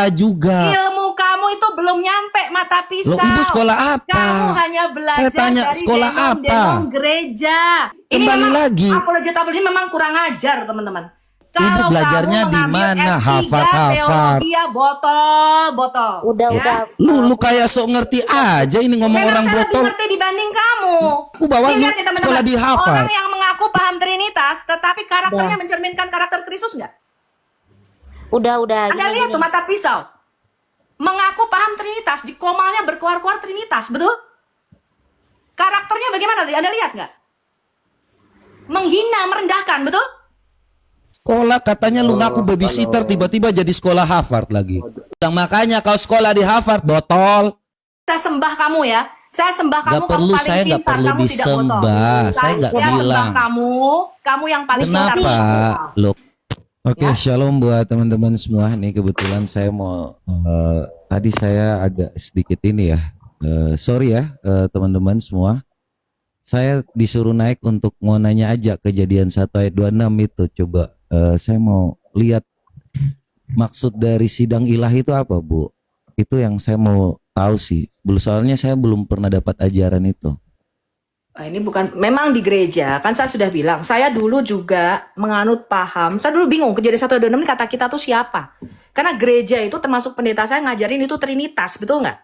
juga. Ilmu kamu itu belum nyampe mata pisau. Loh, ibu sekolah apa? Kamu hanya belajar Saya tanya dari sekolah denom gereja. Ini Kembali memang, lagi. apologi ini memang kurang ajar, teman-teman. Ibu belajarnya di mana? Hafal. Iya, botol. Udah. Lu kayak sok ngerti aja ini ngomong Memang orang saya lebih botol. ngerti dibanding kamu. Aku bawa lu Lihat nih, teman-teman. sekolah di Harvard. Orang yang mengaku paham Trinitas, tetapi karakternya mencerminkan karakter Kristus nggak? Udah. Anda lihat tuh mata pisau. Mengaku paham Trinitas, di komalnya berkuar-kuar Trinitas, betul? Karakternya bagaimana? Anda lihat nggak? Menghina, merendahkan, betul? Sekolah katanya lu ngaku babysitter, tiba-tiba jadi sekolah Harvard lagi. Dan makanya kau sekolah di Harvard, botol. Saya sembah kamu ya. Saya sembah kamu. Gak perlu, kamu paling saya nggak pintar, perlu kamu tidak disembah. botol. Saya nggak sembah bilang. kamu yang paling pintar. Kenapa? Loh. Oke, Ya. shalom buat teman-teman semua. Nih kebetulan saya mau tadi saya agak sedikit ini ya. Sorry ya teman-teman semua. Saya disuruh naik untuk mau nanya aja kejadian 1 ayat 26 itu. Coba saya mau lihat maksud dari sidang ilahi itu apa, Bu? Itu yang saya mau tahu sih. Soalnya saya belum pernah dapat ajaran itu. Ini bukan, memang di gereja kan saya sudah bilang, saya dulu juga menganut paham. Saya dulu bingung kejadian 1:26 ini kata kita tuh siapa? Karena gereja itu termasuk pendeta saya ngajarin itu Trinitas, betul nggak?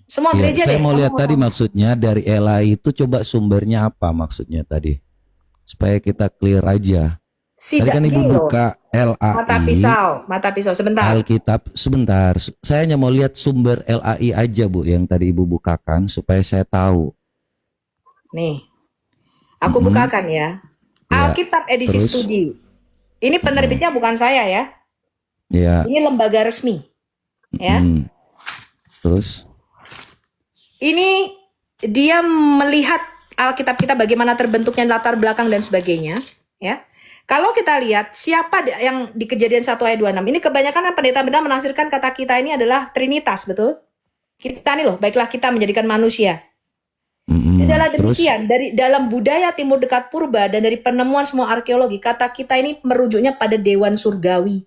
Semua Ya, gereja saya deh. mau lihat tadi maksudnya dari LAI itu, coba sumbernya apa maksudnya tadi, supaya kita clear aja. Tadi kan ibu buka LAI, mata pisau sebentar. Alkitab, sebentar. Saya hanya mau lihat sumber LAI aja, Bu, yang tadi ibu bukakan supaya saya tahu. Nih, aku bukakan ya. Alkitab edisi terus? studi. Ini penerbitnya bukan saya ya. Ya. Ini lembaga resmi. Ya. Terus? Ini dia melihat Alkitab kita bagaimana terbentuknya, latar belakang dan sebagainya. Ya. Kalau kita lihat siapa yang di Kejadian 1 ayat 26. Ini kebanyakan pendeta-pendeta menafsirkan kata kita ini adalah Trinitas, betul? Kita nih loh, baiklah kita menjadikan manusia. Tidaklah demikian, dari dalam budaya Timur Dekat Purba dan dari penemuan semua arkeologi, kata kita ini merujuknya pada dewan surgawi.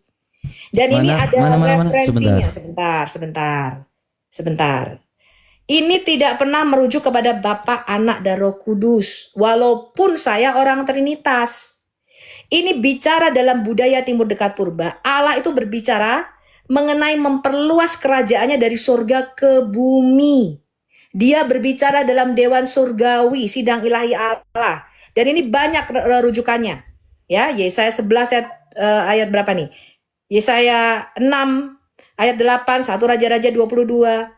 Dan ini ada referensinya. Sebentar. Ini tidak pernah merujuk kepada Bapa, Anak, dan Roh Kudus. Walaupun saya orang Trinitas. Ini bicara dalam budaya Timur Dekat Purba. Allah itu berbicara mengenai memperluas kerajaannya dari surga ke bumi. Dia berbicara dalam dewan surgawi, sidang ilahi Allah. Dan ini banyak rujukannya. Ya, Yesaya 11 ayat berapa nih? Yesaya 6 ayat 8, 1 Raja-Raja 22,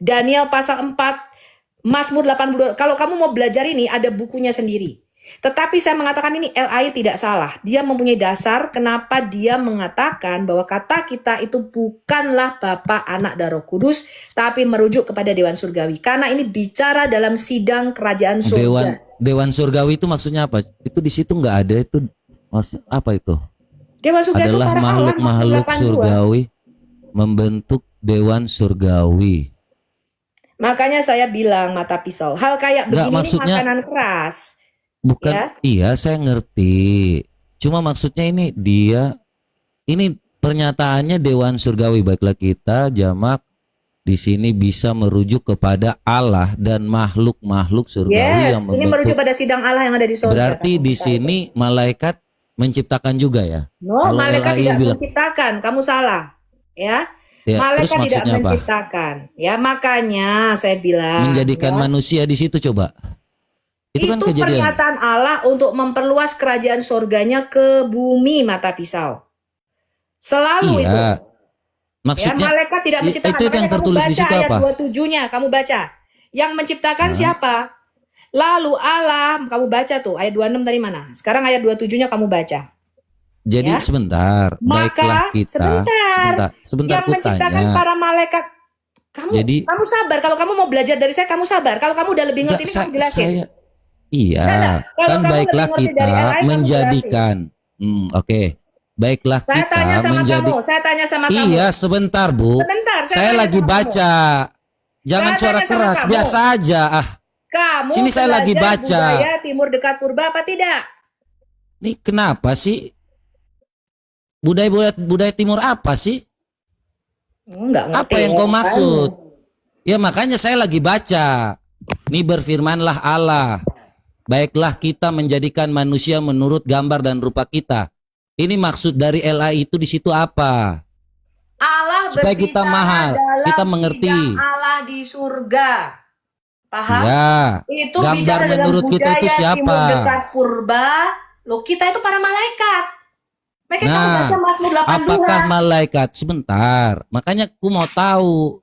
Daniel pasal 4, Mazmur 82. Kalau kamu mau belajar ini ada bukunya sendiri. Tetapi saya mengatakan ini LAI tidak salah. Dia mempunyai dasar kenapa dia mengatakan bahwa kata kita itu bukanlah Bapa, Anak, dan Roh Kudus, tapi merujuk kepada Dewan Surgawi. Karena ini bicara dalam sidang kerajaan surga. Dewan Surgawi itu maksudnya apa? Itu di situ nggak ada itu. Maksud apa itu? Dewan Surga adalah itu makhluk-makhluk surgawi membentuk Dewan Surgawi. Makanya saya bilang mata pisau. Hal kayak begini maksudnya, ini makanan keras. Bukan, ya? Iya saya ngerti. Cuma maksudnya ini pernyataannya Dewan Surgawi, baiklah kita jamak di sini bisa merujuk kepada Allah dan makhluk-makhluk surgawi yang membentuk. Ini merujuk pada sidang Allah yang ada di surga. Berarti di sini malaikat menciptakan juga ya? No, kalau malaikat tidak menciptakan, kamu salah. Ya. Malaikat tidak menciptakan. Ya, makanya saya bilang menjadikan manusia di situ coba. Itu kan kejadian. Pernyataan Allah untuk memperluas kerajaan surganya ke bumi, mata pisau. Selalu itu. Maksudnya ya, malaikat tidak menciptakan. Itu yang tertulis di situ apa? Ayat 27-nya kamu baca. Yang menciptakan siapa? Lalu Allah, kamu baca tuh ayat 26 dari mana? Sekarang ayat 27-nya kamu baca. Jadi ya? Sebentar, baiklah kita. Sebentar yang menciptakan para malaikat. Kamu sabar. Kalau kamu mau belajar dari saya, kamu sabar. Kalau kamu udah lebih ngerti ini, kamu jelasin. Iya, kan baiklah kita menjadikan. Oke. Baiklah kita menjadi. Saya tanya sama kamu. Iya, sebentar, Bu. Sebentar, saya lagi baca. Jangan suara keras, biasa aja. Kamu sini saya lagi baca. Budaya Timur Dekat Purba apa tidak? Nih kenapa sih? Budaya Timur apa sih? Nggak ngerti. Apa yang kau ya. maksud? Ya makanya saya lagi baca. Nih berfirmanlah Allah. Baiklah kita menjadikan manusia menurut gambar dan rupa kita. Ini maksud dari LA itu di situ apa? Allah Supaya kita berbicara mahal, dalam kita mengerti. sidang Allah di surga. Paham? Ya, Itu gambar bicara dalam menurut kita itu budaya siapa? timur dekat purba. Loh, kita itu para malaikat. Makanya kamu Nah, baca Mazmur 82. apakah malaikat? Sebentar. Makanya aku mau tahu.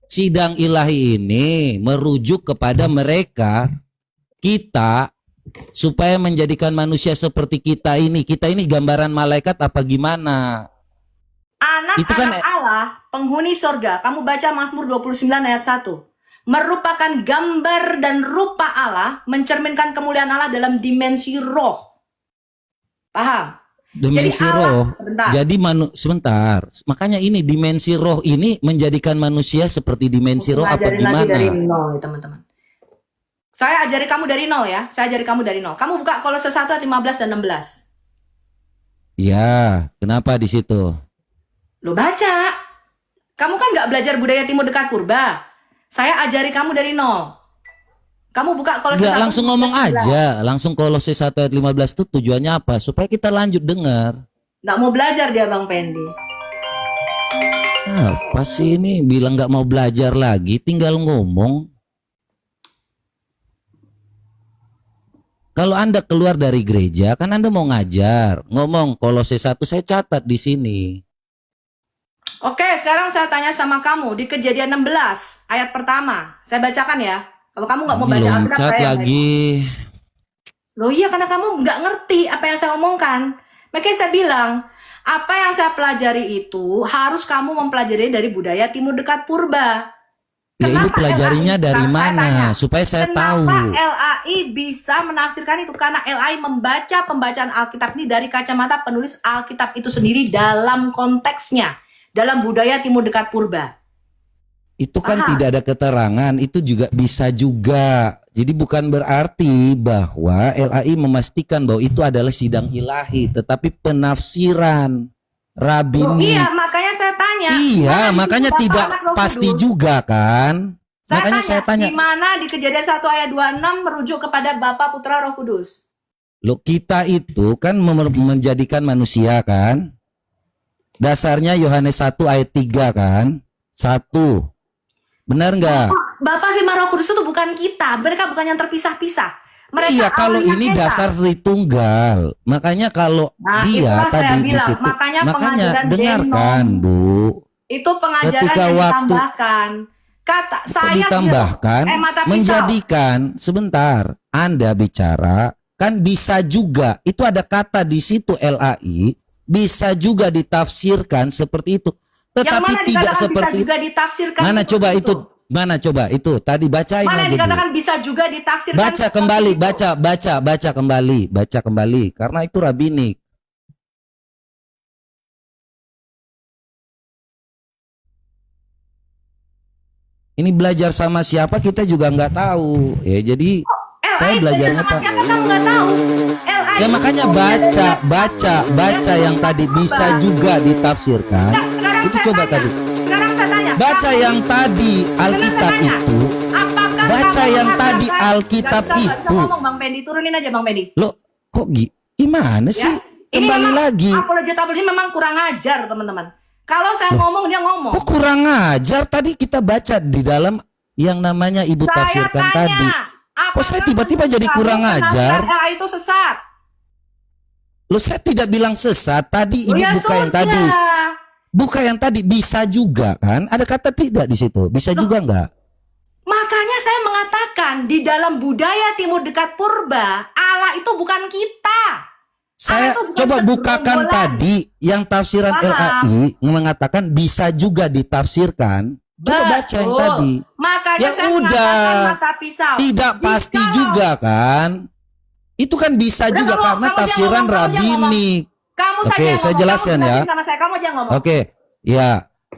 Sidang ilahi ini merujuk kepada mereka, kita, supaya menjadikan manusia seperti kita ini. Kita ini gambaran malaikat apa gimana? Itu kan Anak-anak Allah, penghuni sorga. Kamu baca Mazmur 29 ayat 1. Merupakan gambar dan rupa Allah, mencerminkan kemuliaan Allah dalam dimensi roh. Paham? dimensi Jadi roh. Allah, sebentar. Jadi sebentar. Makanya ini dimensi roh ini menjadikan manusia seperti dimensi roh apa Ngajarin lagi dari gimana? nol, ya, teman-teman. Saya ajari kamu dari nol ya. Saya ajari kamu dari nol. Kamu buka Kolose 1 ayat 15 dan 16. Ya, kenapa di situ? Lo baca. Kamu kan nggak belajar budaya timur dekat purba. Saya ajari kamu dari nol. Kamu buka Kolose 1. Enggak, langsung ngomong aja. Langsung Kolose 1 ayat 15 itu tujuannya apa? Supaya kita lanjut dengar. Nggak mau belajar dia Bang Pendi. Apa sih ini? Bilang nggak mau belajar lagi, tinggal ngomong. Kalau Anda keluar dari gereja, kan Anda mau ngajar. Ngomong Kolose 1 saya catat di sini. Oke, sekarang saya tanya sama kamu. Di Kejadian 16 ayat pertama. Saya bacakan ya. Kalau kamu nggak mau Ini baca Alkitab, loncat saya yang lagi. Loh iya, karena kamu nggak ngerti apa yang saya omongkan. Makanya saya bilang, apa yang saya pelajari itu harus kamu mempelajari dari budaya timur dekat purba. Ya ibu pelajarinya LAI, dari saya mana? tanya, Supaya saya tahu. Kenapa LAI bisa menafsirkan itu? Karena LAI membaca pembacaan Alkitab ini dari kacamata penulis Alkitab itu sendiri dalam konteksnya. Dalam budaya timur dekat purba. Itu kan Aha. tidak ada keterangan, itu juga bisa juga. Jadi bukan berarti bahwa LAI memastikan bahwa itu adalah sidang ilahi, tetapi penafsiran Oh, rabini. iya, makanya saya tanya. Iya, Mana di makanya situ Bapak tidak Anak Roh pasti Kudus? juga kan. Makanya saya tanya, Di mana di Kejadian 1 ayat 26 merujuk kepada Bapa, Putra, Roh Kudus? loh kita itu kan menjadikan manusia kan. Dasarnya Yohanes 1 ayat 3 kan. 1. Benar nggak? Bapa, Firman, Roh Kudus itu bukan kita. Mereka bukan yang terpisah-pisah. Mereka Iya, kalau awalnya ini Esa. dasar Tritunggal. Makanya kalau Nah, dia itulah saya tadi di bilang. situ, Makanya makanya pengajaran dengarkan, Denom Bu. itu pengajaran Ketika yang waktu- ditambahkan. Kata Kok saya ditambahkan mata pisau. menjadikan sebentar Anda bicara kan bisa juga itu ada kata di situ LAI bisa juga ditafsirkan seperti itu Yang tetapi mana tidak dikatakan seperti bisa juga ditafsirkan mana seperti coba itu mana coba itu tadi bacain Mana aja Bu. dikatakan bisa juga ditafsirkan Baca seperti kembali itu? baca kembali karena itu rabinik. Ini belajar sama siapa kita juga nggak tahu ya jadi saya belajarnya sama Pak. siapa kamu nggak tahu. LAI Ya makanya baca yang tadi bisa juga ditafsirkan. Nah, sekarang Itu saya coba tanya. tadi. Sekarang saya tanya. Baca kamu- yang tadi Alkitab saya tanya, itu. apakah Baca kamu yang mengatakan- tadi Alkitab Nggak bisa itu. ngomong Bang Pendi, turunin aja Bang Pendi. Loh, kok gimana Ya. sih? Kembali memang, lagi. apologi memang kurang ajar teman-teman. Kalau saya ngomong dia ngomong. Kok kurang ajar tadi kita baca di dalam yang namanya Ibu Saya tafsirkan tanya, tadi. apakah Kok saya tiba-tiba jadi kamu kurang penafsiran ajar? LAI itu sesat? Loh saya tidak bilang sesat. Tadi Oh, Ibu ya buka yang sudah. tadi. Buka yang tadi bisa juga kan? Ada kata tidak di situ. Bisa juga enggak? Makanya saya mengatakan di dalam budaya timur dekat purba, Allah itu bukan kita. Saya itu bukan coba segerombolan. bukakan tadi yang tafsiran Paham. LAI mengatakan bisa juga ditafsirkan. Coba baca yang Betul. tadi. Makanya Ya saya udah. mengatakan mata pisau. Tidak pasti Jikalau- juga kan? Itu kan bisa Udah, juga kamu- karena kamu jangan tafsiran ngomong, kamu jangan rabinik. Kamu Oke, saja yang saya ngomong, jelaskan kamu ya. jelasin sama saya, kamu aja ngomong. Oke, ya.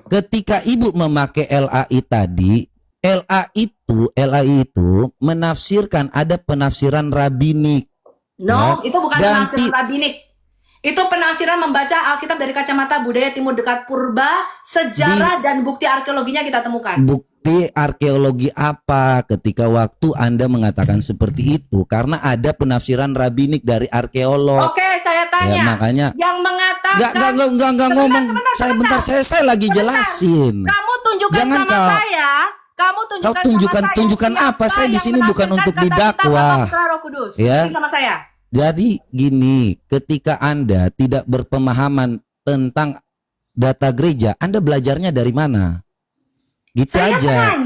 Ketika Ibu memakai LAI tadi, LAI itu menafsirkan ada penafsiran rabinik. No, Ya. itu bukan Dan penafsiran rabinik. Itu penafsiran membaca Alkitab dari kacamata budaya Timur Dekat Purba, sejarah dan bukti arkeologinya kita temukan. Bukti arkeologi apa ketika waktu Anda mengatakan seperti itu? Karena ada penafsiran rabbinik dari arkeolog. Oke, saya tanya. Ya, makanya yang mengatakan Enggak ngomong. sebentar. Saya lagi jelasin. Kamu tunjukkan Jangan sama kau- saya. Kamu tunjukkan apa? Saya di sini bukan untuk didakwa. Ya. Ya. Sama saya. Jadi gini, ketika Anda tidak berpemahaman tentang data gereja, Anda belajarnya dari mana? Gitu aja.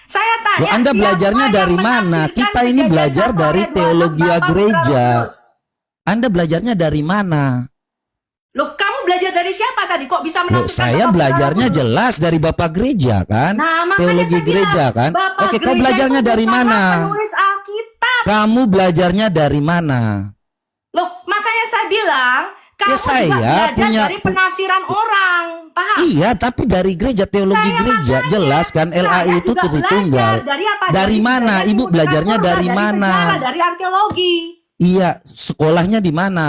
Saya tanya. Loh, Anda siapa belajarnya yang dari mana? menafsirkan Kita ini kejadian belajar 1 dari ayat 26 teologi Bapak gereja. Putra Roh Kudus? Anda belajarnya dari mana? Loh, kamu belajar dari siapa tadi? Kok bisa Loh, menafsirkan saya Bapak Putra belajarnya Roh Kudus? jelas dari Bapak gereja kan? Nah, makanya Teologi saya bilang, gereja kan? Bapak Oke, kau gereja belajarnya itu dari bukanlah mana? penulis Alkitab. Kamu belajarnya dari mana? Loh, makanya saya bilang kamu saya juga belajar punya- dari penafsiran orang, paham? Iya, tapi dari gereja, teologi Saya gereja makanya, jelas kan saya LAI itu juga Tritunggal. belajar dari apa? Dari mana? budaya Ibu Timur belajarnya Dekat Purba, dari mana? sejarah, dari arkeologi. Iya, sekolahnya di mana?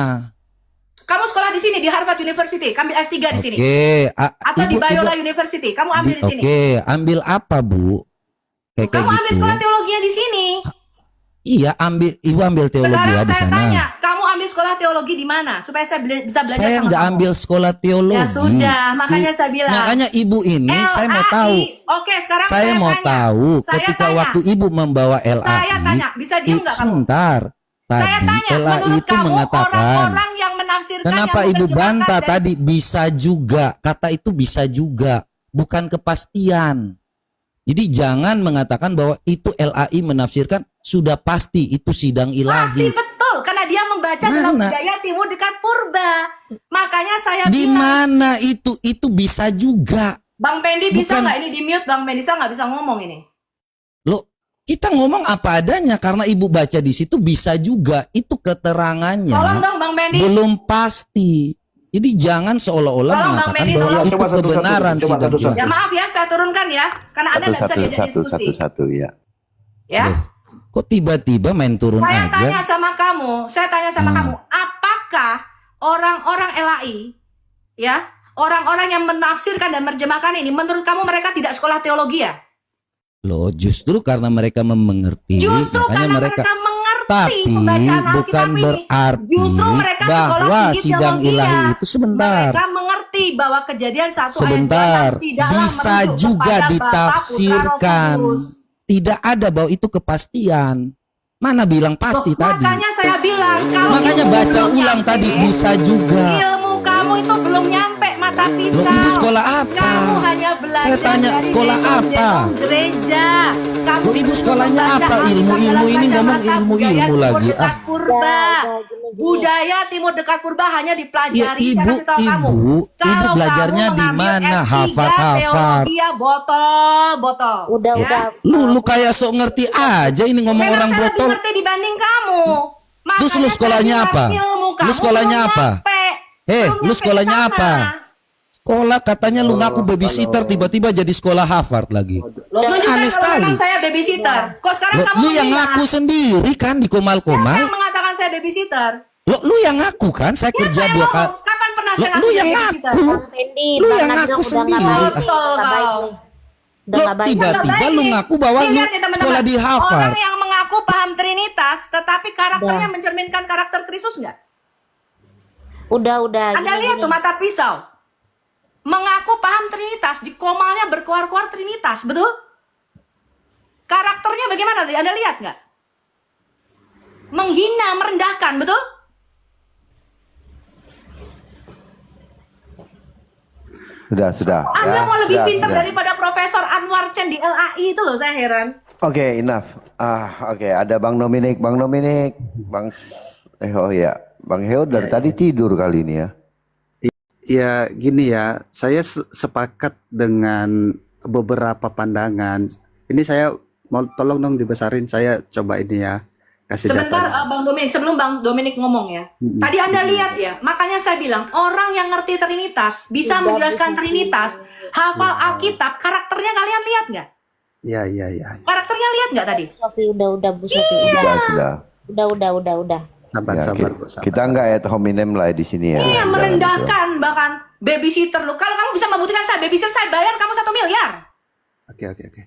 Kamu sekolah di sini di Harvard University, kamu ambil S3 di sini. Oke, Atau di Biola University, kamu ambil di sini. Oke, ambil apa, Bu? Kayak Kamu ambil gitu. sekolah teologinya di sini. Iya, ibu ambil teologi Sekarang ya di saya sana. tanya, kamu ambil sekolah teologi di mana? Supaya saya bisa belajar Saya sama nggak kamu. ambil sekolah teologi. Ya sudah, makanya saya bilang. Makanya ibu ini saya mau LAI. tahu. Oke, sekarang Saya mau tanya. tahu Saya ketika tanya. waktu ibu membawa LAI. Saya tanya, bisa diem nggak kamu? Sebentar. Saya Tadi tanya, LAI menurut itu kamu mengatakan. orang-orang yang menafsirkan Kenapa yang ibu menerjemahkan bantah dari- tadi bisa juga? Kata itu bisa juga, bukan kepastian. Jadi jangan mengatakan bahwa itu LAI menafsirkan sudah pasti itu sidang Pasti ilahi. betul, karena dia membaca dalam Mana? budaya Timur Dekat Purba. Makanya saya Di bilang, mana itu bisa juga. Bang Pendi bisa Bukan- nggak ini di mute? Bang Pendi saya nggak bisa ngomong ini. Loh, kita ngomong apa adanya karena ibu baca di situ bisa juga. Itu keterangannya Tolong dong Bang Pendi. belum pasti. Jadi jangan seolah-olah Tolong, Bang mengatakan Benny, bahwa tolong. itu Coba satu-satu, kebenaran coba sidang satu-satu. ilahi. Ya maaf ya, saya turunkan ya, karena Anda nggak bisa diajak diskusi. Satu ya. Ya, Loh, kok tiba-tiba main turun saya aja? tanya sama kamu, apakah orang-orang LAI, ya, orang-orang yang menafsirkan dan menerjemahkan ini, menurut kamu mereka tidak sekolah teologi ya? Loh, justru karena mereka mengerti, Justru makanya karena mereka mengerti tapi pembacaan Alkitab bukan ini. berarti Justru mereka bahwa sekolah tinggi sidang teologi ilahi ya. itu sebentar. Mereka mengerti bahwa kejadian 1 Sebentar, ayat 26 tidaklah bisa merujuk juga kepada Bapa, Putra, Roh ditafsirkan. Kudus. Tidak ada bahwa itu kepastian. Mana bilang pasti Loh, tadi? makanya saya bilang kalau Makanya ilmu baca belum ulang nyampe, tadi bisa juga. ilmu kamu itu belum nyampe mata pisau. Loh, ibu sekolah apa? Kamu hanya belajar Saya tanya, dari sekolah genom-genom apa? gereja. Kamu Loh, ibu belum sekolahnya membaca apa? Alkitab Ilmu-ilmu dalam ini ngomong kacamata ilmu-ilmu budaya lagi. Timur Dekat Purba. gini. Budaya Timur Dekat Purba hanya Ya, dipelajari. Saya ibu, kasih tahu kamu. ibu Kalau belajarnya kamu di mengambil mana? S3 Hafal-hafal. teologi ya botol. Udah, Ya. udah. Lu kayak sok ngerti aja ini ngomong Memang orang saya lebih botol. ngerti dibanding kamu. Terus lu Makanya sekolahnya saya bilang apa? ilmu Lu kamu sekolahnya belum apa? nyampe. Eh, Belum lu nyampe sekolahnya ke apa? sana. Sekolah katanya lu ngaku babysitter, tiba-tiba jadi sekolah Harvard lagi. Lo tunjukkan Aneh kalau sekali. memang saya babysitter. Kok sekarang kamu Lu yang bilang, ngaku sendiri kan di siapa Komal-Komal. yang mengatakan saya babysitter? Lu yang ngaku kan saya kerja Siapa yang 2 ngomong? kali. Kapan pernah saya Lu yang babysitter? ngaku. Bang Pendi, Lu Bang yang Nadira ngaku udah sendiri. nggak baik nih, Betul, udah nggak baik kau. nih. Udah Lu nggak baik. tiba-tiba lu Nih, ngaku bahwa nih, lu lihat nih, teman-teman. sekolah di Harvard. Orang yang mengaku paham Trinitas, tetapi karakternya Udah. mencerminkan karakter Kristus nggak? Udah. Anda lihat tuh mata pisau. Mengaku paham Trinitas, di komalnya berkoar-koar Trinitas, betul? Karakternya bagaimana? Anda lihat nggak? Menghina, merendahkan, betul? Sudah. Anda ya, mau lebih sudah, pintar sudah. daripada Profesor Anwar Chen di LAI itu loh, saya heran. Oke, enough. Oke, ada Bang Dominic, Bang oh ya, Bang Heo dari tadi tidur kali ini ya. Ya gini ya, saya sepakat dengan beberapa pandangan. Ini saya mau tolong dong dibesarin, saya coba ini ya kasih Sebentar data. Bang Dominik, sebelum Bang Dominik ngomong ya. Tadi Anda lihat ya, makanya saya bilang orang yang ngerti Trinitas, bisa menjelaskan Trinitas, hafal Alkitab, karakternya kalian lihat nggak? Ya. Karakternya lihat nggak tadi? Sofi, udah Bu Sofi, Sudah. udah. Sabar, Ya, sabar, Bu. Sabar, kita sabar. nggak ad hominem lah di sini ya. Iya, Jangan merendahkan bahkan babysitter lu. Kalau kamu bisa membuktikan saya babysitter, saya bayar kamu 1 miliar. Oke, oke, oke.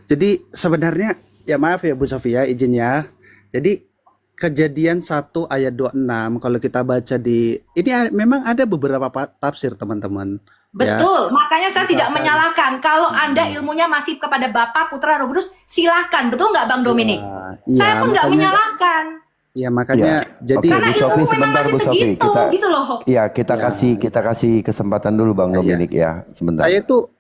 Jadi sebenarnya ya maaf ya Bu Sofia izinnya. Jadi kejadian 1 ayat 26 kalau kita baca di ini memang ada beberapa tafsir teman-teman. Ya. Betul, makanya saya tidak menyalahkan. Kalau Anda ilmunya masih kepada Bapa, Putra, Roh Kudus, silahkan. Betul nggak Bang Dominik? Saya pun nggak menyalahkan. Ya makanya jadi Karena Bu Sofi, ilmu memang sebentar, masih Bu Sofi. segitu, gitu loh. Iya, kita kasih kesempatan dulu Bang Dominik ya, sebentar. saya tuh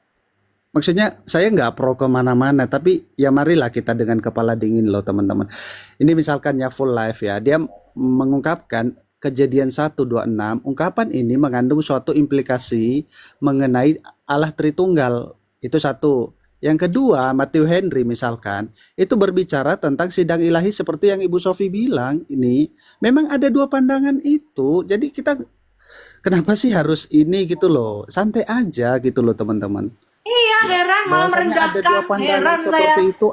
maksudnya saya nggak pro kemana-mana, tapi ya marilah kita dengan kepala dingin loh teman-teman. Ini misalkan ya Full Life ya, dia mengungkapkan kejadian 1:26, ungkapan ini mengandung suatu implikasi mengenai Allah Tritunggal. Itu satu. Yang kedua, Matthew Henry misalkan, itu berbicara tentang sidang ilahi seperti yang Ibu Sofi bilang ini. Memang ada 2 pandangan itu, jadi kita kenapa sih harus ini gitu loh, santai aja gitu loh teman-teman. Iya, heran malah Bahwasanya ada 2 merendahkan. pandangan Heran saya. seperti itu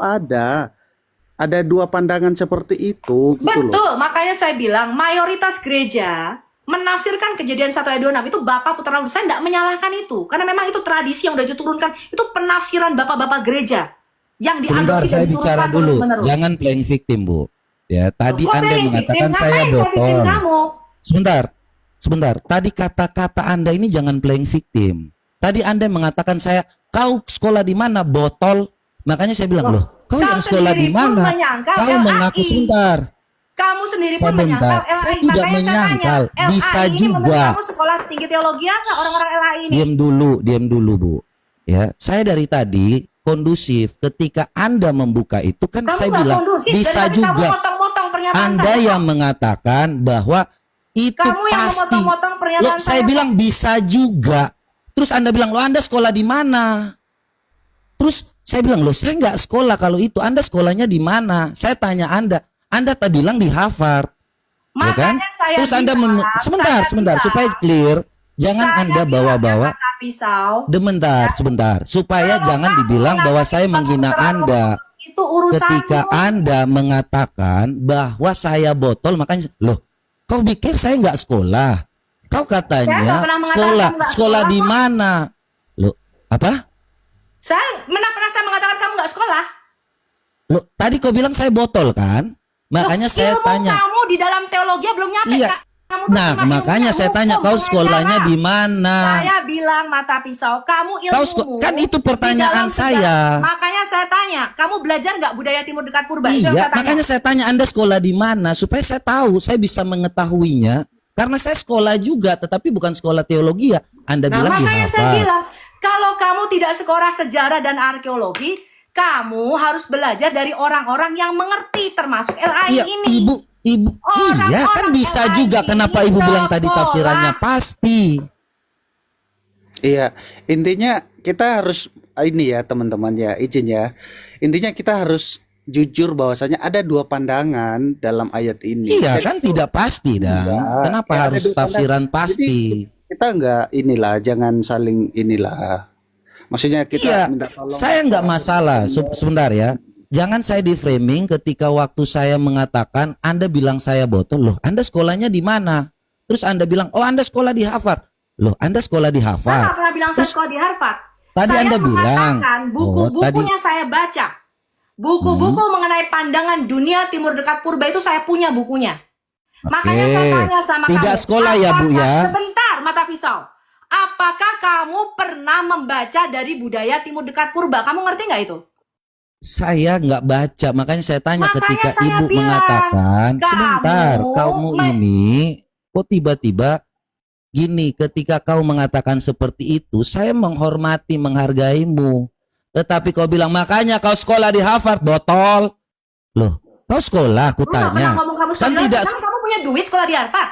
ada 2 pandangan seperti itu gitu loh. Betul, makanya saya bilang mayoritas gereja menafsirkan kejadian 1 ayat 26 itu Bapak Putra Roh Kudus. Saya tidak menyalahkan itu. Karena memang itu tradisi yang udah diturunkan. Itu penafsiran bapak-bapak gereja. Yang Sebentar, diadopsi dan saya diturunkan bicara dulu. terus-menerus. Jangan playing victim, Bu. Ya, tadi Kok Anda playing mengatakan victim? saya Ngapain playing victim botol. kamu? Sebentar. Tadi kata-kata Anda ini jangan playing victim. Tadi Anda mengatakan saya, kau sekolah di mana? Botol. Makanya saya bilang, loh, kau yang sekolah di sendiri pun mana? menyangkal Kau LAI. mengaku sebentar. Kamu sendiri pun Sebentar, menyangkal LAI. saya tidak Makanya menyangkal. saya tanya, Bisa LAI ini menurut juga. kamu sekolah tinggi teologi apa orang-orang LAI ini? Diam dulu, Bu. Ya, saya dari tadi kondusif. Ketika Anda membuka itu kan Kamu saya nggak bilang kondusif, dari bisa tadi kamu juga. motong-motong pernyataan Anda saya. yang mengatakan bahwa itu Kamu yang pasti. memotong-motong pernyataan Loh, saya saya. bilang bisa juga. Terus Anda bilang, loh Anda sekolah di mana? Terus saya bilang, loh saya nggak sekolah kalau itu. Anda sekolahnya di mana? Saya tanya Anda tak bilang di Harvard. Ya kan? Makanya saya Terus Anda bilang, sebentar saya bilang, supaya clear, jangan saya Anda bilang bawa-bawa. kata pisau. Sebentar, supaya Kalau jangan kamu dibilang bahwa mengatakan saya menghina Putra Roh Anda. Kudus, itu urusanmu. Ketika Anda mengatakan bahwa saya botol, makanya loh, kau pikir saya nggak sekolah? Kau Saya nggak katanya pernah mengatakan sekolah, kamu nggak sekolah sekolah di kok. mana? Loh, apa? Saya pernah saya mengatakan kamu nggak sekolah. Loh, tadi kau bilang saya botol kan? Makanya Loh, saya ilmu tanya. kamu di dalam teologi belum nyampe. Iya. Kak. Kamu tuh Nah, cuma makanya ilmunya saya tanya hukum, kau pengajaran. sekolahnya di mana? Saya bilang mata pisau, kamu Kau ilmumu. kan itu di pertanyaan dalam saya. Makanya saya tanya, kamu belajar nggak budaya Timur Dekat Purba? Itu yang Iya, saya tanya. makanya saya tanya Anda sekolah di mana supaya saya tahu, saya bisa mengetahuinya. Karena saya sekolah juga, tetapi bukan sekolah teologi ya. Anda Nah, bilang di makanya saya Harvard. bilang, kalau kamu tidak sekolah sejarah dan arkeologi, kamu harus belajar dari orang-orang yang mengerti, termasuk LAI Iya, ini. ibu, Orang-orang iya kan bisa LAI juga. ini Kenapa ibu bilang tadi sekolah. tafsirannya pasti? Iya, intinya kita harus ini ya teman-teman ya, izin ya. Intinya kita harus jujur bahwasanya ada 2 pandangan dalam ayat ini. Iya Jadi kan tidak pasti dan Enggak. kenapa Ya, ada harus 2 pandangan. tafsiran pasti? kita nggak inilah, jangan saling inilah. Maksudnya kita Iya, minta tolong. saya nggak masalah. Sebentar ya. Jangan saya di framing ketika waktu saya mengatakan Anda bilang saya botol. Loh, Anda sekolahnya di mana? Terus Anda bilang, oh Anda sekolah di Harvard. Loh, Anda sekolah di Saya Harvard. nggak pernah bilang saya sekolah di Harvard. Tadi Saya Anda bilang, mengatakan buku-bukunya saya baca. Buku-buku mengenai pandangan dunia Timur Dekat Purba itu saya punya bukunya. Makanya saya tanya sama Tidak kamu. sekolah ya, Bu, apakah- ya? Sebentar, mata pisau. Apakah kamu pernah membaca dari budaya Timur Dekat Purba? Kamu ngerti nggak itu? Saya nggak baca, makanya saya tanya Makanya ketika saya ibu bilang, mengatakan, kamu sebentar, kamu ini kok tiba-tiba gini, ketika kau mengatakan seperti itu, saya menghormati, menghargaimu. Tetapi kau bilang, makanya kau sekolah di Harvard, botol. Loh, kau sekolah, aku Lu nggak pernah tanya. ngomong kamu Kan sekolah di tidak, Harvard. Kamu punya duit sekolah di Harvard.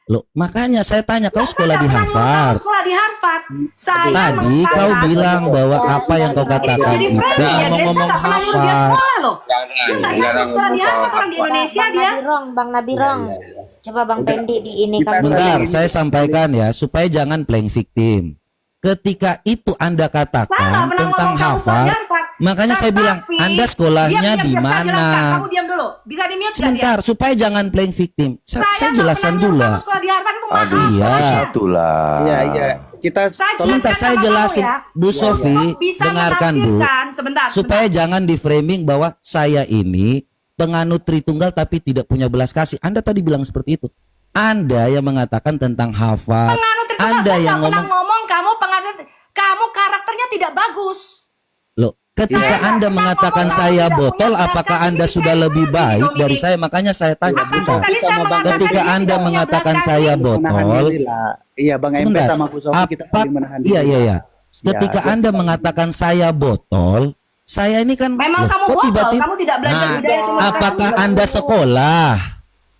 loh, makanya saya tanya, kau Saya sekolah nggak di pernah ngomong kamu Harvard. sekolah di Harvard. Saya Tadi kau mengatakan- bilang bahwa apa yang kau katakan jadi itu friend ya, Grace ngomong-ngomong nggak pernah nyuruh dia Harvard. sekolah loh. Jangan, Dia nggak jangan sanggup sekolah di ngomong soal Harvard, orang di Indonesia Bang dia. Nabirong, Bang Nabirong. Coba Bang Pendi di ini kan. Sebentar, saya sampaikan ya, supaya jangan playing victim. Ketika itu Anda Saya nggak katakan pernah tentang ngomong kamu sekolah di Harvard, Harvard. Makanya saya bilang, Tetapi- Anda sekolahnya Diam, di saya mana? jelaskan. Kamu diam dulu. Bisa di mute nggak dia? Sebentar, supaya jangan playing victim. Saya Saya jelasan nggak pernah dulu bilang lah. kamu sekolah di Harvard itu mahal. Aduh, Iya. satulah. Iya, iya. Kita Saya tolong Sebentar, jelaskan saya sama jelasin. kamu ya. Bu Sofi, Bisa dengarkan Bu. menafsirkan. Sebentar. Supaya jangan di framing bahwa saya ini penganut Tritunggal tapi tidak punya belas kasih. Anda tadi bilang seperti itu. Anda yang mengatakan tentang hafal. penganut itu Anda saya yang nggak pernah ngomong. ngomong kamu karakternya tidak bagus. Loh, ketika Saya Anda nggak mengatakan pernah saya ngomong botol, tidak punya apakah belas Anda kasih. sudah Ini lebih kayak baik gini, dari Dominik. saya? Makanya saya tanya Apakah sebentar. tadi saya Sama Bang mengatakan Ketika dia Anda tidak punya mengatakan belas saya kasih? menahan botol, diri lah. Iya, Bang MP sebentar. sama Bu Sofi kita saling menahan diri. Iya, iya, lah. iya. Ketika Ya, Anda mengatakan saya botol, saya ini kan Memang loh, kamu kok botol, tiba-tiba- kamu tidak belajar Nah, budaya timur dekat apakah purba. Anda sekolah?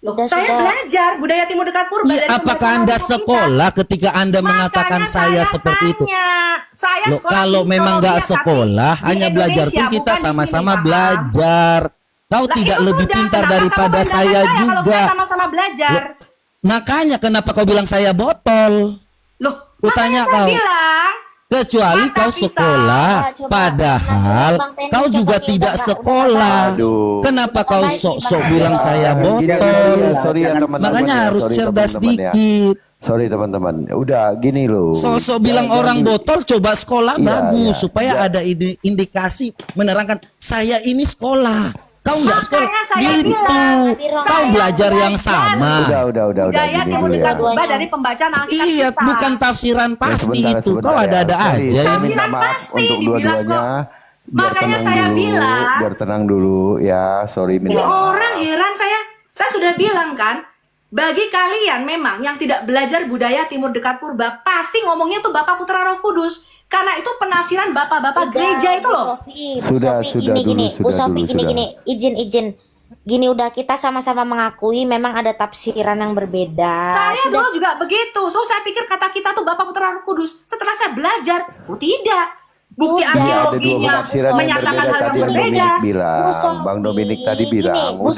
Loh, Sudah, saya sudah. belajar budaya timur dekat purba Iya, dari apakah pembelajaran Anda orang tua kita. sekolah ketika Anda mengatakan Makanya saya seperti itu? tanya. Saya Loh, sekolah kalau di memang nggak Soloria, tapi sekolah, di hanya belajar Indonesia, pun kita bukan di sama-sama sini, paham? belajar. Kau Lah, tidak itu lebih sudah. pintar Kenapa daripada kamu merendahkan saya kalau juga. kita sama-sama belajar. Makanya kenapa kau bilang saya botol? Loh, Kutanya makanya saya kau. bilang Kecuali Mata kau pisau. sekolah, Coba, padahal Bang Tendi, kau coba juga nih, tidak udah, sekolah. Aduh. Kenapa kau Baik, sok-sok Bang. bilang saya Gini, botol? sorry ya teman-teman. Makanya ya, harus sorry cerdas teman-teman ya. dikit. Sorry teman-teman. Udah gini loh. Sosok bilang Jangan orang di- botol, coba sekolah Iya, bagus iya. supaya Iya. ada indikasi menerangkan saya ini sekolah. Kau nggak sekolah, Makanya saya gitu. bilang, Kau saya belajar yang belajar. sama. Udah budaya gini timur dulu dekat ya. purba dari pembacaan Alkitab Iya, kita. bukan tafsiran pasti sebentar, itu. Kau sebentar ada-ada ya. Sorry, aja saya ini. minta maaf Pasti untuk dibilang dua-duanya. kok. Biar Makanya tenang saya dulu, bilang. biar tenang dulu ya. Sorry Ini minta maaf. orang heran saya sudah bilang kan, bagi kalian memang yang tidak belajar budaya timur dekat purba, pasti ngomongnya tuh Bapak Putra Roh Kudus. Karena itu penafsiran bapak-bapak gereja itu loh. Bu Sudah Sofi, dulu, gini, Bu sudah Sofi, dulu, sudah. izin. Gini udah kita sama-sama mengakui memang ada tafsiran yang berbeda. Saya Sudah, dulu juga begitu. So saya pikir kata kita tuh Bapak Putra Roh Kudus. Setelah saya belajar, oh tidak. Bukti Udah. Ada dua arkeologinya penafsiran yang menyatakan berbeda hal tadi yang yang berbeda. Dominik bilang. Bu Sofi, Bang Dominik tadi gini, bilang. Bu Udah.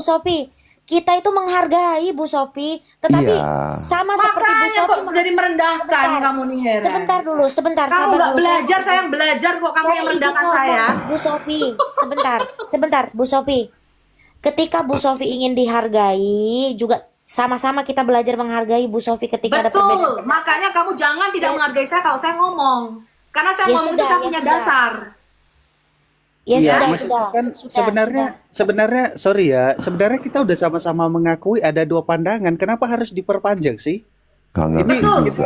Sofi, kita itu menghargai Bu Sofi, tetapi Iya. sama seperti Bu Makanya Sofi. kok jadi merendahkan Sebentar. kamu nih heran. Sebentar dulu, sebentar, Kamu sabar nggak dulu. belajar, saya yang belajar kok. Kamu yang merendahkan izin saya. ngomong, Bu Sofi, sebentar, Bu Sofi. Ketika Bu Sofi ingin dihargai, juga sama-sama kita belajar menghargai Bu Sofi ketika ada Betul. perbedaan. Makanya kamu jangan tidak menghargai saya kalau saya ngomong. Karena saya Ya ngomong itu sudah, saya ya punya sudah. dasar. Ya Iya, sudah, maksudnya sudah. kan sebenarnya sorry ya, sebenarnya kita udah sama-sama mengakui ada dua pandangan. Kenapa harus diperpanjang sih? Gak ngerti Betul. juga.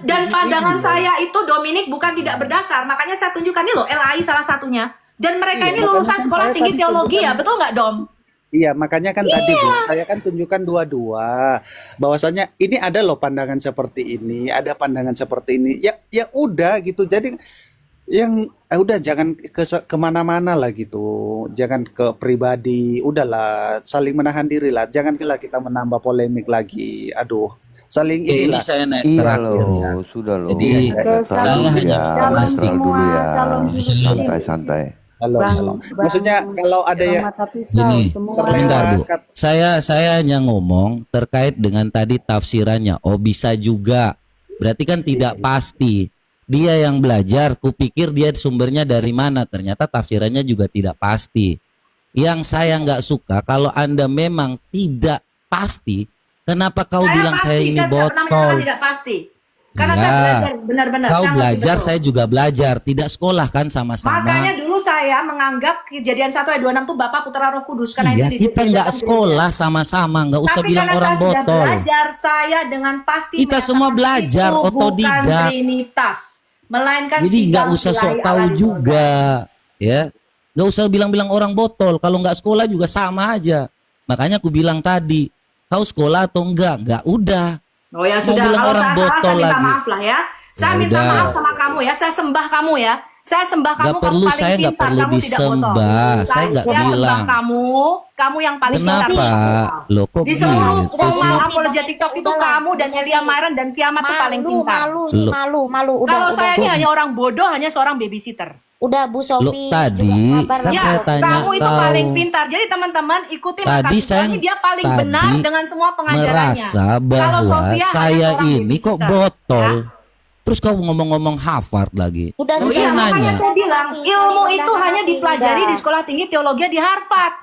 Dan pandangan saya itu Dominik bukan tidak berdasar. Makanya saya tunjukkan ini loh LAI salah satunya. Dan mereka Iya, ini makanya lulusan kan sekolah saya tinggi tadi teologi ya, tunjukkan. betul nggak Dom? Iya, makanya kan tadi Bu, saya kan tunjukkan dua-dua bahwasanya ini ada loh pandangan seperti ini, ada pandangan seperti ini. Ya udah gitu. Jadi yang udah jangan kemana-mana lah gitu, jangan ke pribadi. Udahlah, saling menahan diri lah. Janganlah kita menambah polemik lagi. Aduh, saling Ini inilah. saya naik Iya terakhir loh, ya. sudah loh. Jadi, Netral saya dulu hanya ya, memastikan netral dulu ya. Salam Santai-santai. Halo, halo. Maksudnya kalau ada yang Gini, bentar Bu. terlewat, Saya hanya ngomong terkait dengan tadi tafsirannya. Oh bisa juga. Berarti kan tidak pasti. Dia yang belajar, kupikir dia sumbernya dari mana. Ternyata tafsirannya juga tidak pasti. Yang saya nggak suka kalau Anda memang tidak pasti, kenapa kau bilang pasti, saya ini tidak pernah menyatakan botol? tidak pasti. Karena Iya. saya belajar benar-benar. Kau saya ngerti belajar, betul. saya juga belajar. Tidak sekolah kan sama-sama. Makanya dulu saya menganggap kejadian 1 ayat 26 itu Bapak Putra Roh Kudus. Karena Iya, itu kita nggak sekolah sama-sama, nggak usah Tapi bilang karena orang saya sudah botol. belajar, saya dengan pasti Kita semua menyatakan belajar, itu otodidak. bukan Trinitas, melainkan Jadi nggak sidang usah sok wilayah tahu Allah di juga, sorga. ya. Nggak usah bilang-bilang orang botol. Kalau nggak sekolah juga sama aja. Makanya aku bilang tadi, kau sekolah atau enggak? Nggak udah. Oh ya Mau sudah, bilang kalau orang saya salah botol saya minta lagi. maaf lah ya. Saya Ya minta udah. maaf sama kamu ya, saya sembah kamu ya. Saya sembah kamu, Nggak kamu perlu, paling saya nggak pintar, perlu kamu tidak disembah. botol. Saya nggak sembah bilang. kamu yang paling pintar. Kenapa? Loh kok Di seluruh gitu Udah, sih? udah. apologetic TikTok itu Udahlah, kamu dan Sofi. Elia Myron dan Kiamat tuh paling Malu, pintar. malu, ini Loh. malu. Kalau Udah, saya udah. ini hanya orang bodoh, hanya seorang babysitter. Udah Bu Sofi. Loh, tadi juga sabar, kan Bu saya Sofi. tanya kamu itu kau. paling pintar. Jadi teman-teman ikuti Tadi Maka saya ini dia paling tadi benar dengan semua pengajarannya. merasa Kalau bahwa Sophia hanya saya seorang ini kok babysitter, botol. ya. Terus kau ngomong-ngomong Harvard lagi. Sudah Kan sudah saya Makanya nanya. saya bilang ilmu itu hanya dipelajari di Sudah. sekolah tinggi teologi di Harvard.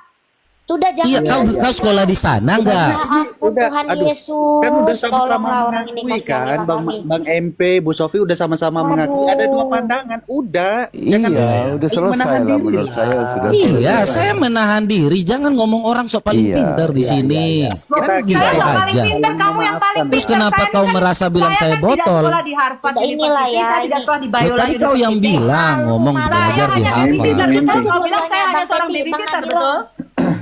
Sudah Iya, jangan. kau sekolah di sana enggak? Ya ampun Udah, Tuhan aduh. Yesus, Kan udah sama-sama tolonglah orang ini mengakui kasihanilah kan, Bang kami. Bang MP, Bu Sofi udah sama-sama mengakui ada dua pandangan. Udah, jangan Iya, udah selesai menahan lah diri menurut saya sudah Iya, selesai. saya menahan diri. Jangan ngomong orang sok paling Iya, pintar di iya, sini. iya, iya. Kan Kita- gitu Saya nggak paling aja. pintar, kamu yang paling Terus Terus pintar. kenapa Saya kau kan- merasa bilang saya kan tidak botol? sekolah di Harvard Udah inilah University, ya, saya tidak ini. sekolah di Loh, Biola tadi kau yang University. bilang ngomong Saya belajar di hanya Harvard. babysitter, Mimpi. betul? Kau bilang saya hanya Bang seorang Fendi, babysitter, Bang Andi betul?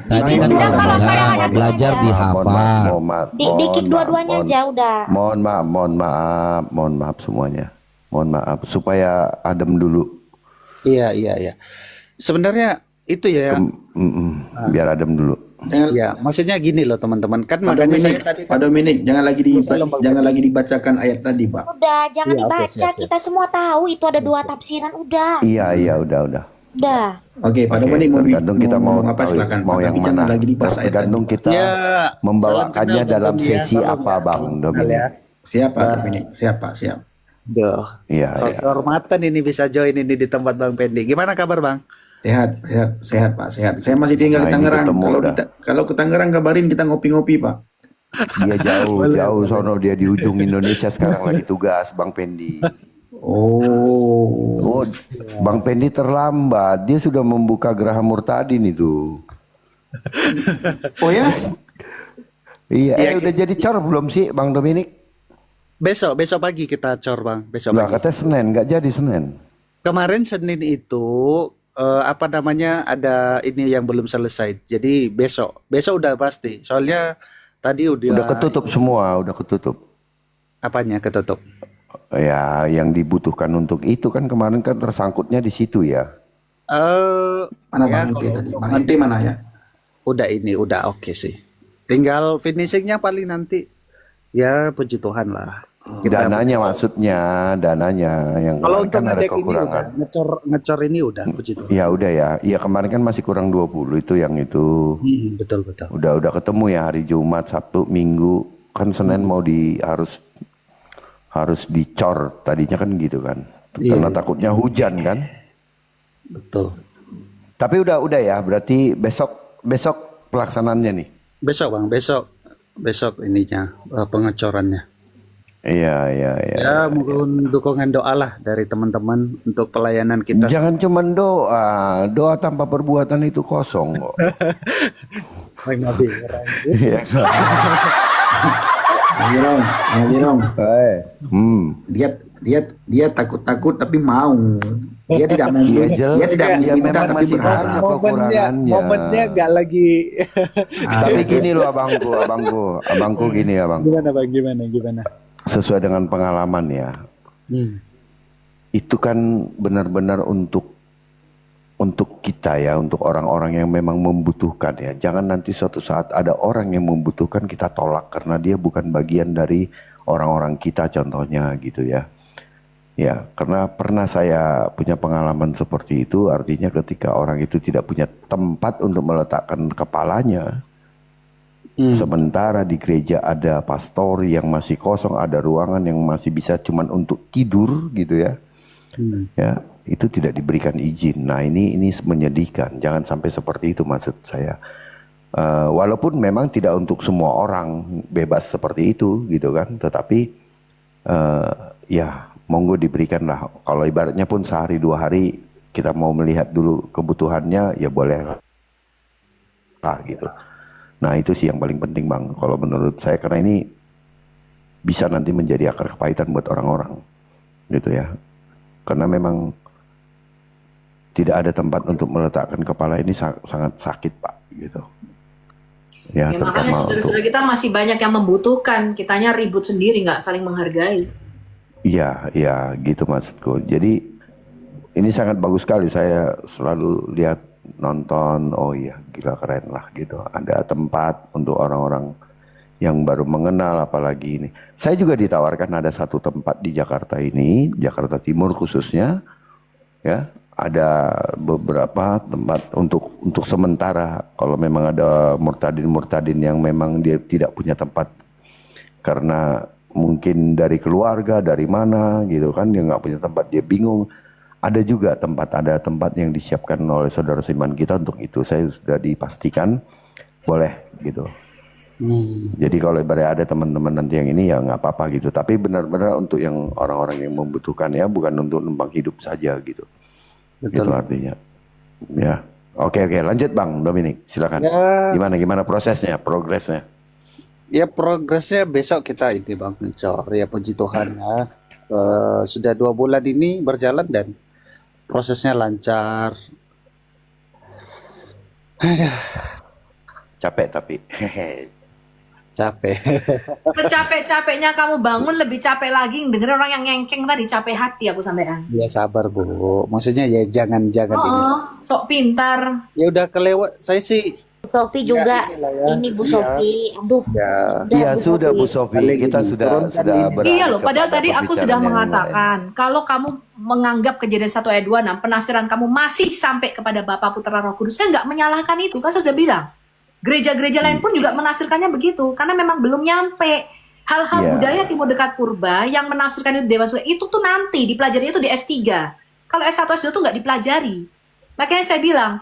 Tadi kan Mimpi. kau Kalau saya bilang hanya belajar di Harvard. Dikik dua-duanya aja udah. Mohon maaf semuanya. Mohon maaf supaya adem dulu. Iya, iya, iya. Sebenarnya itu ya. Biar adem dulu. Ya, maksudnya gini loh teman-teman. Kan Pak makanya saya Dominik, tadi Pak Dominik, Belum, Bang. jangan lagi dibacakan ayat tadi, Pak. Udah, jangan Iya, oke, dibaca. siap, siap. Kita semua tahu itu ada dua tafsiran. Udah. Iya, udah. Udah. Oke, Pak Oke, Dominik tergantung kita mau ngomong apa tahu, silakan. mau Pak. yang Tapi jangan mana. lagi dibahas ayat Tergantung tadi. kita Ya, membawakannya salam kenal dalam belum ya? sesi Salam apa, ya. Bang Kenal Dominik? ya. Siap, Pak Dominik. Siap, Pak, siap. Duh. Iya, iya. Kehormatan ini bisa join ini di tempat Bang Pendi. Gimana kabar Bang? Sehat, Pak, sehat. Saya masih tinggal Nah, di ini Tangerang. ketemu Kalau dah. kalau ke Tangerang kabarin kita ngopi-ngopi, Pak. Dia jauh sono, dia di ujung Indonesia sekarang lagi tugas, Bang Pendi. Oh. Oh, Bang Pendi terlambat. Dia sudah membuka Geraha Murtadin itu. Oh ya? Iya, udah jadi cor belum sih, Bang Dominik? Besok pagi kita cor Bang. Besok Lah, pagi. katanya Senin, nggak jadi Senin. Kemarin Senin itu apa namanya ada ini yang belum selesai. Jadi besok udah pasti. Soalnya tadi Udah ketutup semua, udah ketutup. Apanya ketutup? Ya, yang dibutuhkan untuk itu kan kemarin kan tersangkutnya di situ ya. Mana Ya, Bang Ante kalau- tadi? Bang Ante mana ya? udah oke sih. Tinggal finishingnya paling nanti. Ya puji Tuhan lah. Kita- Dananya yang Kalau kemarin untuk kan ada ngedek ini kekurangan. udah, ngecor ini udah puji Tuhan. Ya udah ya. Iya kemarin kan masih kurang 20 itu yang itu. Betul. Udah ketemu ya hari Jumat, Sabtu, Minggu. Kan Senin mau harus dicor tadinya kan gitu kan. Karena takutnya hujan kan. Betul. Tapi udah ya, berarti besok pelaksanaannya nih. Besok Bang, besok ininya pengecorannya. Iya. Ya mohon dukungan doa lah dari teman-teman untuk pelayanan kita. Jangan cuma doa tanpa perbuatan itu kosong kok. Iya. Bang Girong. Dia takut tapi mau. Dia tidak mau. Iya, jelas. Dia tidak Ya, minta memang tapi masih berharap. banyak kekurangannya. Momennya nggak lagi. Tapi gini loh abangku gini ya bang. Gimana Bang? Gimana? Sesuai dengan pengalaman ya. Itu kan benar-benar untuk kita ya, untuk orang-orang yang memang membutuhkan ya. Jangan nanti suatu saat ada orang yang membutuhkan kita tolak karena dia bukan bagian dari orang-orang kita contohnya gitu ya. Ya, karena pernah saya punya pengalaman seperti itu, artinya ketika orang itu tidak punya tempat untuk meletakkan kepalanya, sementara di gereja ada pastori yang masih kosong, ada ruangan yang masih bisa cuman untuk tidur gitu ya. Ya, itu tidak diberikan izin. Nah, ini menyedihkan. Jangan sampai seperti itu maksud saya. Walaupun memang tidak untuk semua orang bebas seperti itu gitu kan, tetapi ya monggo diberikanlah. Kalau ibaratnya pun sehari 2 hari kita mau melihat dulu kebutuhannya ya boleh lah gitu. Nah itu sih yang paling penting bang. Kalau menurut saya karena ini bisa nanti menjadi akar kepahitan buat orang-orang gitu ya. Karena memang tidak ada tempat untuk meletakkan kepala ini sangat sakit pak gitu. Ya, Ya, makanya terutama saudara-saudara kita masih banyak yang membutuhkan. Kitanya ribut sendiri, nggak saling menghargai. Iya, gitu maksudku. Jadi ini sangat bagus sekali. Saya selalu lihat nonton. Oh iya, gila keren lah gitu. Ada tempat untuk orang-orang yang baru mengenal, apalagi ini. Saya juga ditawarkan ada satu tempat di Jakarta ini, Jakarta Timur khususnya, ya. Ada beberapa tempat untuk sementara. Kalau memang ada murtadin yang memang dia tidak punya tempat karena mungkin dari keluarga, dari mana gitu kan, dia nggak punya tempat, dia bingung. Ada juga ada tempat yang disiapkan oleh saudara seiman kita untuk itu. Saya sudah dipastikan boleh gitu. Jadi kalau ibaratnya ada teman-teman nanti yang ini ya nggak apa-apa gitu. Tapi benar-benar untuk yang orang-orang yang membutuhkan ya, bukan untuk numpang hidup saja gitu. Betul. Itu artinya. Ya. Oke, lanjut Bang Dominic, silakan. Ya, Gimana prosesnya, progresnya? ya progresnya besok kita ini Bang Cor, ya puji Tuhan ya. Sudah 2 bulan ini berjalan dan prosesnya lancar. Aduh, Capek tapi. capek. Secapek-capeknya kamu bangun lebih capek lagi dengerin orang yang ngengkeng tadi, capek hati aku sampean. Ya sabar Bu, maksudnya ya jangan ini. Oh, sok pintar. Ya udah kelewat, saya sih Bu Sofi juga inilah ya. ini Bu Iya. Sofi. Aduh, Ya, Iya Bu sudah Sofi. Bu Sofi, Paling kita ini, sudah turunkan ini. beralih Iya loh, padahal kepada tadi aku sudah pembicaraan yang mengatakan kalau kamu menganggap kejadian 1 ayat 26 penafsiran kamu masih sampai kepada Bapa Putra Roh Kudus, saya nggak menyalahkan itu, kan saya sudah bilang. Gereja-gereja lain pun juga menafsirkannya begitu, karena memang belum nyampe. Hal-hal Iya. budaya Timur Dekat Purba yang menafsirkan itu Dewan Surga, itu tuh nanti dipelajari itu di S3. Kalau S1, S2 tuh nggak dipelajari. Makanya saya bilang,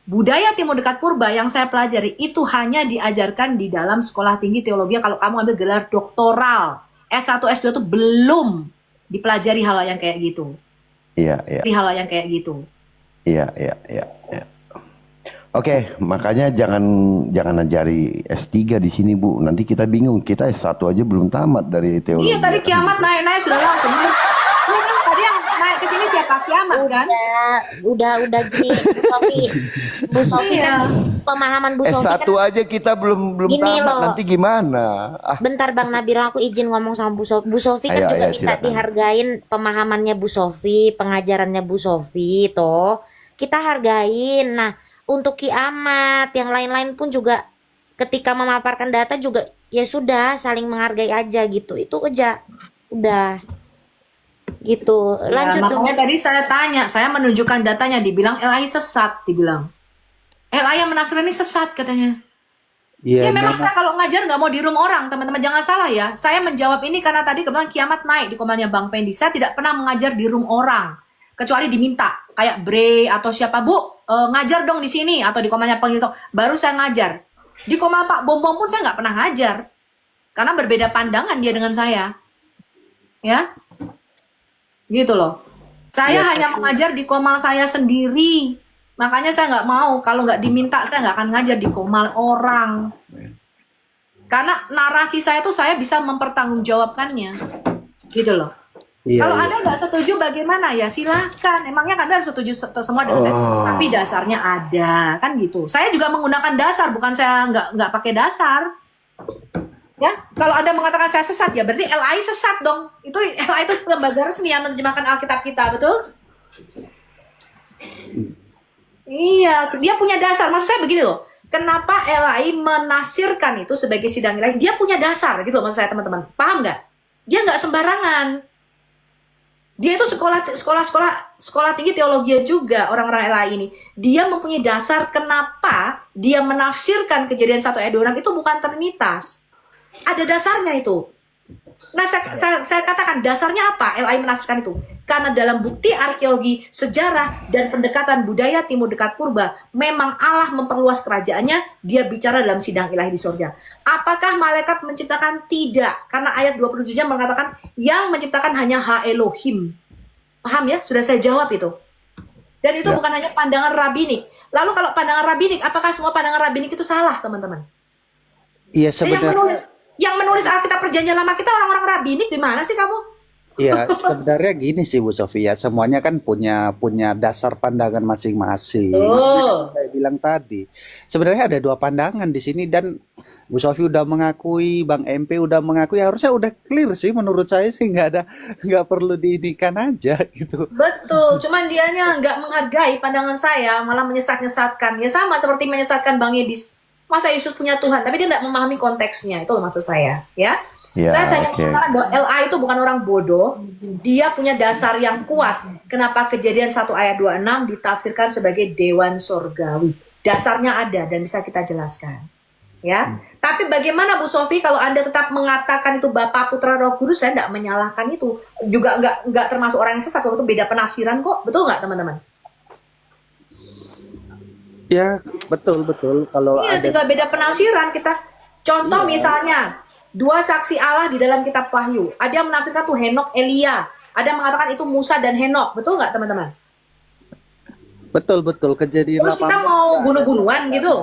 budaya Timur Dekat Purba yang saya pelajari itu hanya diajarkan di dalam sekolah tinggi teologi kalau kamu ambil gelar doktoral. S1, S2 tuh belum dipelajari hal yang kayak gitu. Iya. Hal yang kayak gitu. Iya. Oke, makanya jangan ajari S3 di sini Bu. Nanti kita bingung, kita S1 aja belum tamat dari teologi. Iya, tadi kiamat naik-naik sudah langsung. Iya kan, tadi yang naik ke sini siapa? Kiamat kan? Udah gini Bu Sofi Iya. kan pemahaman Bu Sofi S1 kan. aja kita belum Gini tamat, loh. nanti gimana? Bentar Bang Nabila, aku izin ngomong sama Bu Sofi. Bu Sofi kan Ayo, juga ayo, minta silakan. dihargain pemahamannya Bu Sofi, pengajarannya Bu Sofi toh. Kita hargain. Nah, untuk kiamat yang lain-lain pun juga ketika memaparkan data juga ya sudah saling menghargai aja gitu. Itu aja. Udah. Gitu. Lanjut Ya, dong. makanya tadi saya tanya, saya menunjukkan datanya, dibilang LAI sesat, dibilang. LAI yang menafsirkan ini sesat katanya. Ya Iya, memang saya kalau ngajar nggak mau di room orang, teman-teman jangan salah ya. Saya menjawab ini karena tadi kebetulan kiamat naik di komalnya Bang Pendi. Saya tidak pernah mengajar di room orang, kecuali diminta. Kayak Bre atau siapa, Bu, ngajar dong di sini. Atau di komalnya Penggito, baru saya ngajar. Di komal Pak Bom pun saya nggak pernah ngajar. Karena berbeda pandangan dia dengan saya. Ya, gitu loh. Saya hanya mengajar di komal saya sendiri. Makanya saya nggak mau, kalau nggak diminta saya nggak akan ngajar di komal orang. Karena narasi saya tuh saya bisa mempertanggungjawabkannya. Gitu loh. iya, Kalau iya. Anda nggak setuju bagaimana ya silahkan. Emangnya Anda setuju semua dengan saya? Tapi dasarnya ada, kan gitu. Saya juga menggunakan dasar, bukan saya nggak pakai dasar. Ya, kalau Anda mengatakan saya sesat ya berarti LAI sesat dong. Itu LAI itu lembaga resmi yang menerjemahkan Alkitab kita, betul? Iya, dia punya dasar. Maksud saya begini loh. Kenapa LAI menafsirkan itu sebagai sidang ilahi? Dia punya dasar gitu maksud saya teman-teman. Paham nggak? Dia nggak sembarangan. Dia itu sekolah tinggi teologi juga orang-orang LAI ini. Dia mempunyai dasar kenapa dia menafsirkan kejadian 1 ayat 26 itu bukan Trinitas. Ada dasarnya itu. Nah, saya katakan dasarnya apa LAI menafsirkan itu? Karena dalam bukti arkeologi, sejarah, dan pendekatan budaya Timur Dekat Purba, memang Allah memperluas kerajaannya, dia bicara dalam sidang ilahi di surga. Apakah malaikat menciptakan? Tidak. Karena ayat 27-nya mengatakan, yang menciptakan hanya Ha Elohim. Paham ya? Sudah saya jawab itu. Dan itu bukan hanya pandangan rabbinik. Lalu kalau pandangan rabbinik, apakah semua pandangan rabbinik itu salah, teman-teman? Iya Yang sebenarnya. menulis Alkitab Perjanjian Lama kita orang-orang rabbinik, di mana sih kamu? Iya, sebenarnya gini sih Bu Sofia, semuanya kan punya dasar pandangan masing-masing. Oh. Saya bilang tadi, sebenarnya ada 2 pandangan di sini dan Bu Sofi udah mengakui, Bang MP udah mengakui, harusnya udah clear sih menurut saya sih nggak perlu diinikan aja gitu. Betul, cuman dianya nggak menghargai pandangan saya, malah menyesat-nyesatkan. Ya sama seperti menyesatkan Bang Yedis. Masa Yesus punya Tuhan, tapi dia nggak memahami konteksnya. Itu loh maksud saya, ya. Ya, Saya hanya oke. mengatakan bahwa LA itu bukan orang bodoh. Dia punya dasar yang kuat. Kenapa kejadian 1 ayat 26 ditafsirkan sebagai dewan sorgawi. Dasarnya ada dan bisa kita jelaskan. Ya, tapi bagaimana Bu Sofi kalau Anda tetap mengatakan itu Bapa, Putra, Roh Kudus? Saya tidak menyalahkan itu. Juga nggak termasuk orang yang sesat, itu beda penafsiran kok, betul nggak teman-teman? Ya, betul betul. Kalau Iya, ada tinggal beda penafsiran kita. Contoh misalnya, dua saksi Allah di dalam kitab Wahyu. Ada yang menafsirkan tuh Henok, Elia. Ada yang mengatakan itu Musa dan Henok. Betul nggak teman-teman? betul betul kejadian Terus kita 18 mau bunuh-bunuhan gitu.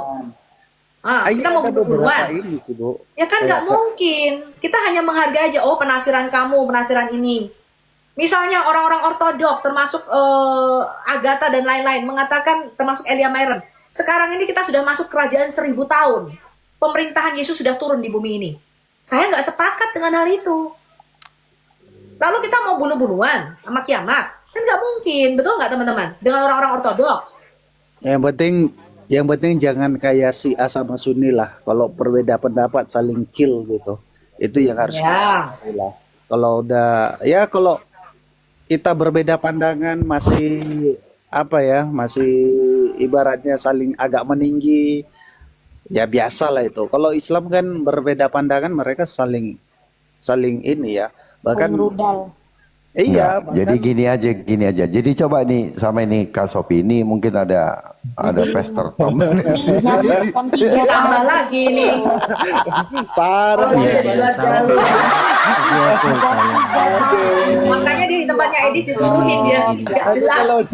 Kita mau ada beberapa bunuh-bunuhan. ini sih, Bu. Ya kan nggak mungkin. Kita hanya menghargai aja, oh penafsiran kamu, penafsiran ini. Misalnya orang-orang ortodok termasuk Agatha dan lain-lain mengatakan termasuk Elia Myron. Sekarang ini kita sudah masuk kerajaan 1000 tahun. Pemerintahan Yesus sudah turun di bumi ini. Saya nggak sepakat dengan hal itu. Lalu kita mau bunuh-bunuhan sama kiamat. Kan nggak mungkin, betul nggak teman-teman? Dengan orang-orang ortodoks. Yang penting jangan kayak si A sama Sunni lah. Kalau berbeda pendapat saling kill gitu. Itu yang harus Ya. kita lah. Kalau udah ya kalau kita berbeda pandangan masih apa ya, masih ibaratnya saling agak meninggi. Ya biasa lah itu. Kalau Islam kan berbeda pandangan mereka saling ini ya. Bahkan Rudal. iya, Jadi gini aja. Jadi coba nih sama ini Kak Sophie ini mungkin ada Pastor Tom. Ini jam 3 Tambah lagi nih. parah Oh, ya. dia di luar jalur. Makanya dia di tempatnya Edis diturunin dia. Nggak jelas.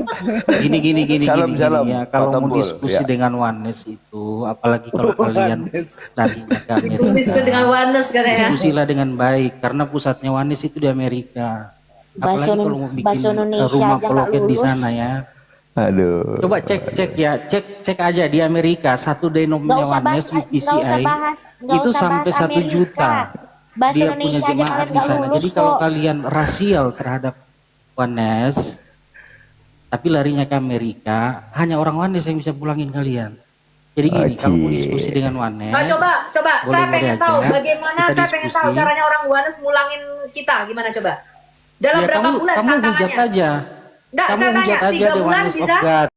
Gini Shalom, shalom. ya. Kalau Pak mau Tembul, diskusi ya. dengan oneness itu, apalagi kalau kalian tadinya ke Terus Amerika, diskusi dengan Wannes katanya. diskusilah dengan baik karena pusatnya oneness itu di Amerika. Apalagi Bahasa kalau mau bikin bahasa Indonesia rumah aja nggak poloket di lulus. sana ya. Aduh. Coba cek aja di Amerika satu Nggak denomnya usah bahas, oneness nggak usah UPCI bahas, nggak itu usah bahas sampai 1 Amerika. juta. Bahasa Dia punya Indonesia aja jemaat kalian di nggak sana. lulus Jadi kalau kok. kalian rasial terhadap oneness, tapi larinya ke Amerika, hanya orang oneness yang bisa pulangin kalian. Jadi gini, kalau mau diskusi dengan oneness, Coba. Saya Boleh-boleh pengen aja. tahu bagaimana Kita saya pengen tahu diskusi. caranya orang Wannes mulangin kita. Gimana coba? Dalam ya berapa bulan kamu hujat tantangannya? aja. Enggak, Kamu saya tanya hujat aja 3 the bulan oneness of bisa? God.